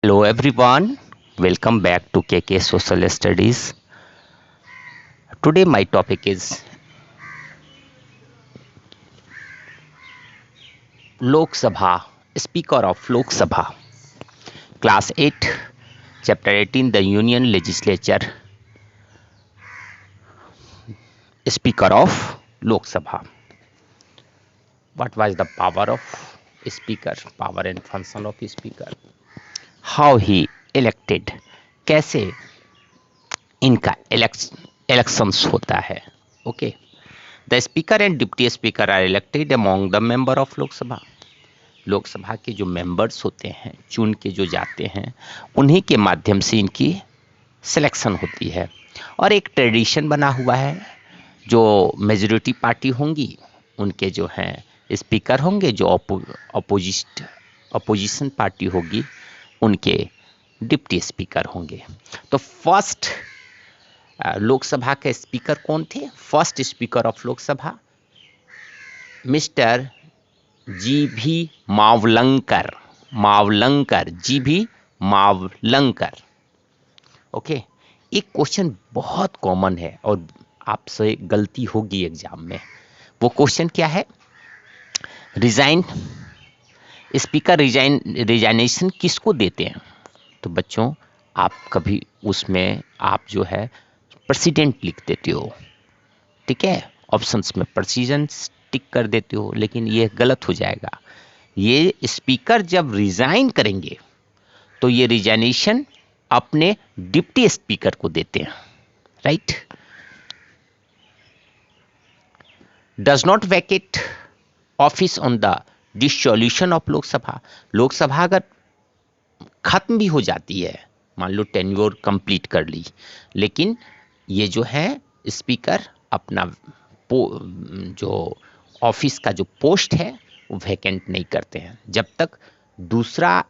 Hello everyone, welcome back to KK Social Studies. Today my topic is Lok Sabha, Speaker of Lok Sabha, Class 8, Chapter 18, the Union Legislature, Speaker of Lok Sabha. What was the power of Speaker, power and function of Speaker, how he elected, कैसे इनका elections होता है. Okay. The speaker and deputy speaker are elected among the member of लोक सभा. लोकसभा के जो members होते हैं चुन के जो जाते हैं उन्हीं के माध्यम से इनकी सिलेक्शन होती है. और एक ट्रेडिशन बना हुआ है, जो मेजॉरिटी पार्टी होंगी उनके जो हैं स्पीकर होंगे, जो अपोजिशन पार्टी होगी उनके डिप्टी स्पीकर होंगे. तो फर्स्ट लोकसभा के स्पीकर कौन थे? First speaker of Lok Sabha mister G V. Mavalankar G V. Mavalankar. Okay, एक क्वेश्चन बहुत कॉमन है और आपसे गलती होगी एग्जाम में. वो क्वेश्चन क्या है? स्पीकर रिजाइनेशन किसको देते हैं? तो बच्चों, आप कभी उसमें आप जो है प्रेसिडेंट लिख देते हो, ठीक है, ऑप्शंस में प्रेसिडेंट टिक कर देते हो, लेकिन ये गलत हो जाएगा. ये स्पीकर जब रिजाइन करेंगे तो ये रिजाइनेशन अपने डिप्टी स्पीकर को देते हैं. Right. Does not Venkat office on the dissolution of Lok Sabha. Lok Sabha अगर खत्म भी हो जाती है, मान लो टेन्योर कंप्लीट कर ली, लेकिन ये जो है स्पीकर अपना जो ऑफिस का जो पोस्ट है वो वैकेंट नहीं करते हैं जब तक दूसरा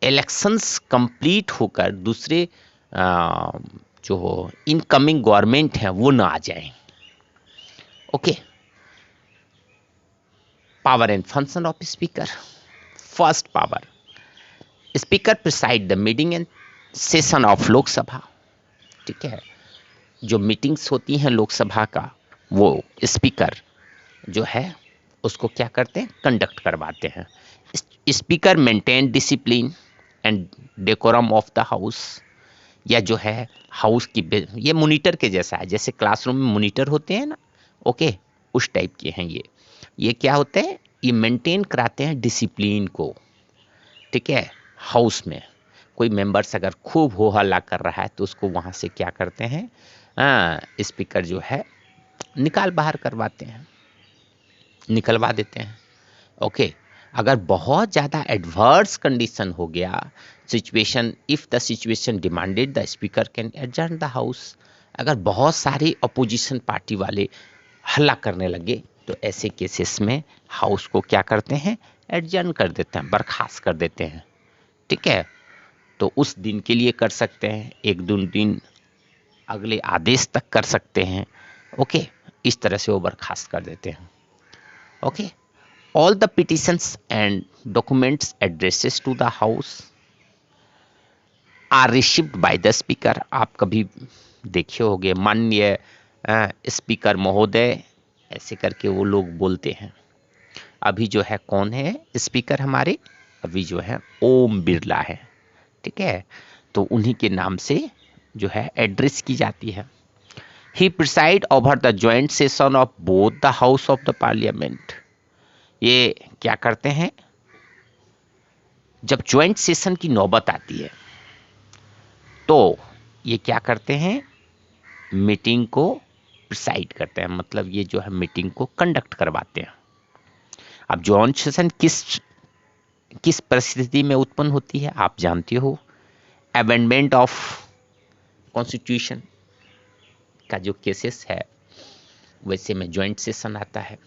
इलेक्शंस कंप्लीट होकर दूसरे जो इनकमिंग गवर्नमेंट है वो ना आ जाए. Okay. Power and function of speaker. First power, speaker preside the meeting and session of Lok Sabha. ठीक है, जो मीटिंग्स होती हैं लोकसभा का वो स्पीकर जो है उसको क्या करते हैं? कंडक्ट करवाते हैं. Speaker maintain discipline and decorum of the house. या जो है हाउस की, ये मॉनिटर के जैसा है, जैसे क्लासरूम में मॉनिटर होते हैं ना, ओके, उस टाइप के हैं ये क्या होते हैं? ये मेंटेन कराते हैं डिसिप्लिन को. ठीक है, हाउस में कोई मेंबर्स अगर खूब हो हल्ला कर रहा है तो उसको वहाँ से क्या करते हैं? स्पीकर जो है बाहर करवाते हैं, निकलवा देते हैं. ओके. अगर बहुत ज़्यादा एडवर्स कंडीशन हो गया situation, if the situation demanded the speaker can adjourn the house. अगर बहुत सारे अपोजिशन पार्टी वाले हल्ला करने लगे तो ऐसे केसेस में हाउस को क्या करते हैं? एडजर्न कर देते हैं, बर्खास्त कर देते हैं. ठीक है, तो उस दिन के लिए कर सकते हैं, एक दो दिन अगले आदेश तक कर सकते हैं. ओके, इस तरह से वो बर्खास्त कर देते हैं. Okay. All the petitions and documents addresses to the house are received by the speaker. आप कभी देखे होंगे, माननीय स्पीकर महोदय, ऐसे करके वो लोग बोलते हैं. अभी जो है कौन है स्पीकर हमारे? अभी जो है ओम बिरला है. ठीक है, तो उन्हीं के नाम से जो है एड्रेस की जाती है. He preside over the joint session of both the house of the parliament. ये क्या करते हैं? जब ज्वाइंट सेशन की नौबत आती है तो ये क्या करते हैं? मीटिंग को प्रिसाइड करते हैं, मतलब ये जो है मीटिंग को कंडक्ट करवाते हैं. अब ज्वाइंट सेशन किस परिस्थिति में उत्पन्न होती है आप जानते हो? अमेंडमेंट ऑफ कॉन्स्टिट्यूशन का जो केसेस है वैसे में ज्वाइंट सेशन आता है.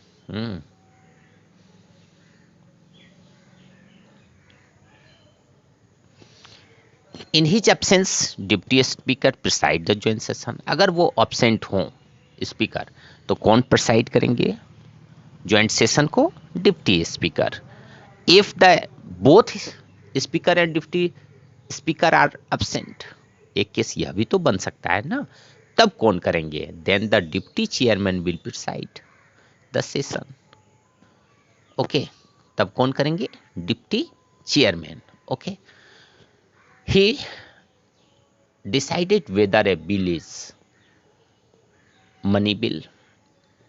In his absence deputy speaker preside the joint session. अगर वो एब्सेंट हों स्पीकर तो कौन प्रिसाइड करेंगे ज्वाइंट सेशन को? Deputy speaker. If the both speaker and deputy speaker are absent, एक केस यह भी तो बन सकता है ना, तब कौन करेंगे? Then the deputy chairman will preside the session. Okay, तब कौन करेंगे? Deputy chairman. Okay, he decided whether a bill is money bill,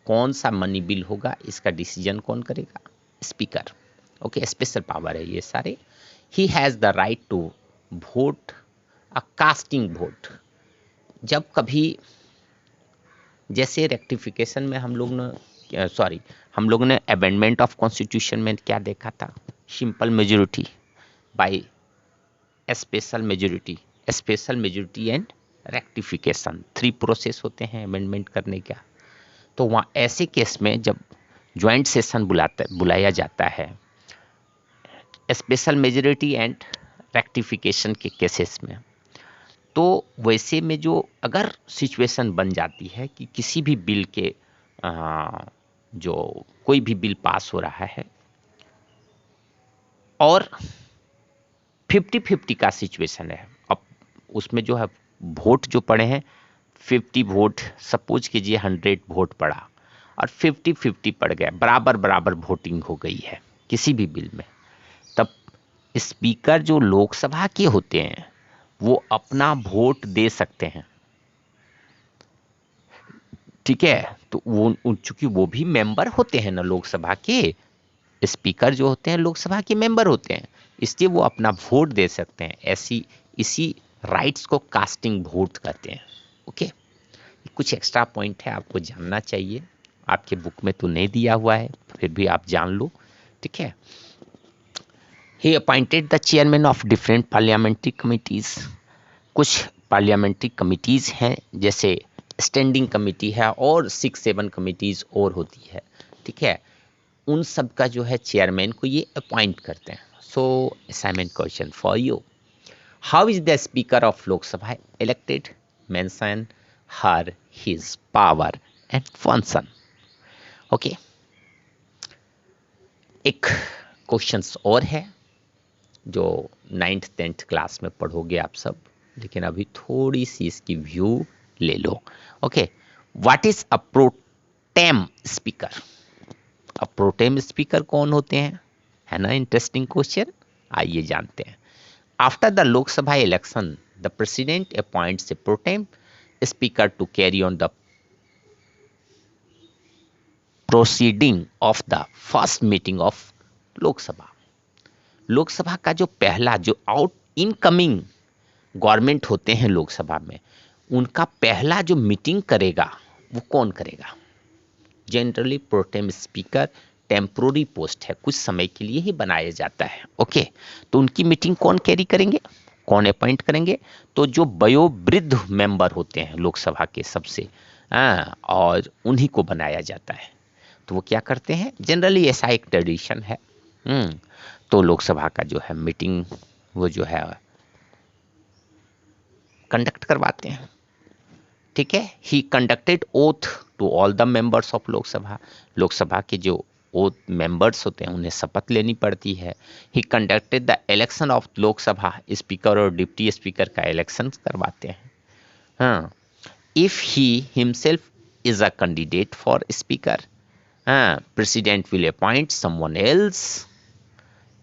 कौन सा मनी बिल होगा इसका डिसीजन कौन करेगा? स्पीकर। ओके, स्पेशल पावर है ये सारे। He has the right to vote a casting vote, जब कभी जैसे रेक्टिफिकेशन में हम लोग ने अमेंडमेंट ऑफ कॉन्स्टिट्यूशन में क्या देखा था? Simple majority by special majority and rectification, 3 process होते हैं अमेंडमेंट करने का। तो वहाँ ऐसे केस में जब ज्वाइंट सेशन बुलाया जाता है स्पेशल मेजोरिटी एंड रेक्टिफिकेशन के केसेस में, तो वैसे में जो अगर सिचुएशन बन जाती है कि किसी भी बिल के जो कोई भी बिल पास हो रहा है और 50-50 का सिचुएशन है, अब उसमें जो है वोट जो पड़े हैं 50 वोट, सपोज कीजिए 100 वोट पड़ा और 50-50 पड़ गया, बराबर बराबर वोटिंग हो गई है किसी भी बिल में, तब स्पीकर जो लोकसभा के होते हैं वो अपना वोट दे सकते हैं। ठीक है, तो वो चूंकि वो भी मेंबर होते हैं ना लोकसभा के, स्पीकर जो होते हैं लोकसभा के मेंबर होते हैं, इसलिए वो अपना वोट दे सकते हैं। इसी राइट्स को कास्टिंग वोट कहते हैं। ओके, कुछ एक्स्ट्रा पॉइंट है आपको जानना चाहिए, आपके बुक में तो नहीं दिया हुआ है, फिर भी आप जान लो। ठीक है, ही appointed the chairman of different parliamentary committees, कुछ पार्लियामेंट्री कमिटीज हैं जैसे स्टैंडिंग कमेटी है और 6-7 कमिटीज और होती है। ठीक है, उन सब का जो है चेयरमैन को ये अपॉइंट करते हैं। So assignment question for you, how is the speaker of Lok Sabha elected? Mention her his power and function. Okay, एक क्वेश्चंस और है जो 9th 10th क्लास में पढ़ोगे आप सब, लेकिन अभी थोड़ी सी इसकी व्यू ले लो। Okay, what is a pro tem speaker? अब प्रोटेम स्पीकर कौन होते हैं, है ना इंटरेस्टिंग क्वेश्चन, आइए जानते हैं। After the Lok Sabha election the president appoints a pro tem speaker to carry on the proceeding of the first meeting of Lok Sabha. Lok Sabha का जो पहला जो इनकमिंग गवर्नमेंट होते हैं लोकसभा में, उनका पहला जो मीटिंग करेगा वो कौन करेगा? Generally pro tem speaker temporary post है, कुछ समय के लिए ही बनाया जाता है। ओके, तो उनकी मीटिंग कौन कैरी करेंगे, कौन अपॉइंट करेंगे? तो जो वयोवृद्ध मेंबर होते हैं लोकसभा के सबसे, और उन्हीं को बनाया जाता है। तो वो क्या करते हैं, जनरली ऐसा एक ट्रेडिशन है। तो लोकसभा का जो है मीटिंग वो जो है कंडक्ट करवाते हैं। ठीक है, he conducted oath to all the members of Lok Sabha, Lok Sabha के जो ओथ मेंबर्स होते हैं उन्हें शपथ लेनी पड़ती है। He conducted the election of Lok Sabha, speaker और डिप्टी स्पीकर का इलेक्शन करवाते हैं। हाँ, if he himself is a candidate for speaker, president will appoint someone else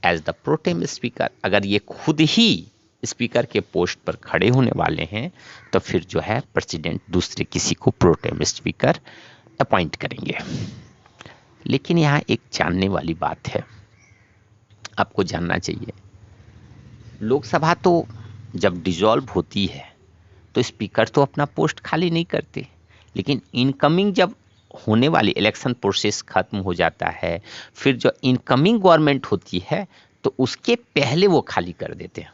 as the pro tem speaker. अगर ये खुद ही स्पीकर के पोस्ट पर खड़े होने वाले हैं तो फिर जो है प्रेसिडेंट दूसरे किसी को प्रोटेम स्पीकर अपॉइंट करेंगे। लेकिन यहाँ एक जानने वाली बात है, आपको जानना चाहिए, लोकसभा तो जब डिसॉल्व होती है तो स्पीकर तो अपना पोस्ट खाली नहीं करते, लेकिन इनकमिंग जब होने वाली इलेक्शन प्रोसेस खत्म हो जाता है, फिर जो इनकमिंग गवर्नमेंट होती है तो उसके पहले वो खाली कर देते हैं।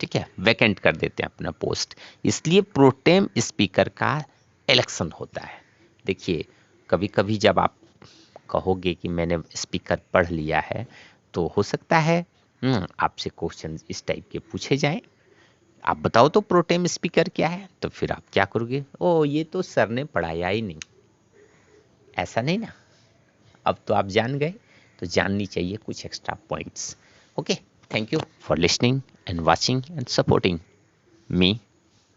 ठीक है, वैकेंट कर देते हैं अपना पोस्ट, इसलिए प्रोटेम स्पीकर का इलेक्शन होता है। देखिए, कभी कभी जब आप कहोगे कि मैंने स्पीकर पढ़ लिया है तो हो सकता है आपसे क्वेश्चन इस टाइप के पूछे जाएं, आप बताओ तो प्रोटेम स्पीकर क्या है, तो फिर आप क्या करोगे, ओ ये तो सर ने पढ़ाया ही नहीं, ऐसा नहीं ना। अब तो आप जान गए, तो जाननी चाहिए कुछ extra points. Okay, Thank you for listening and watching and supporting me.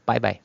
Bye bye.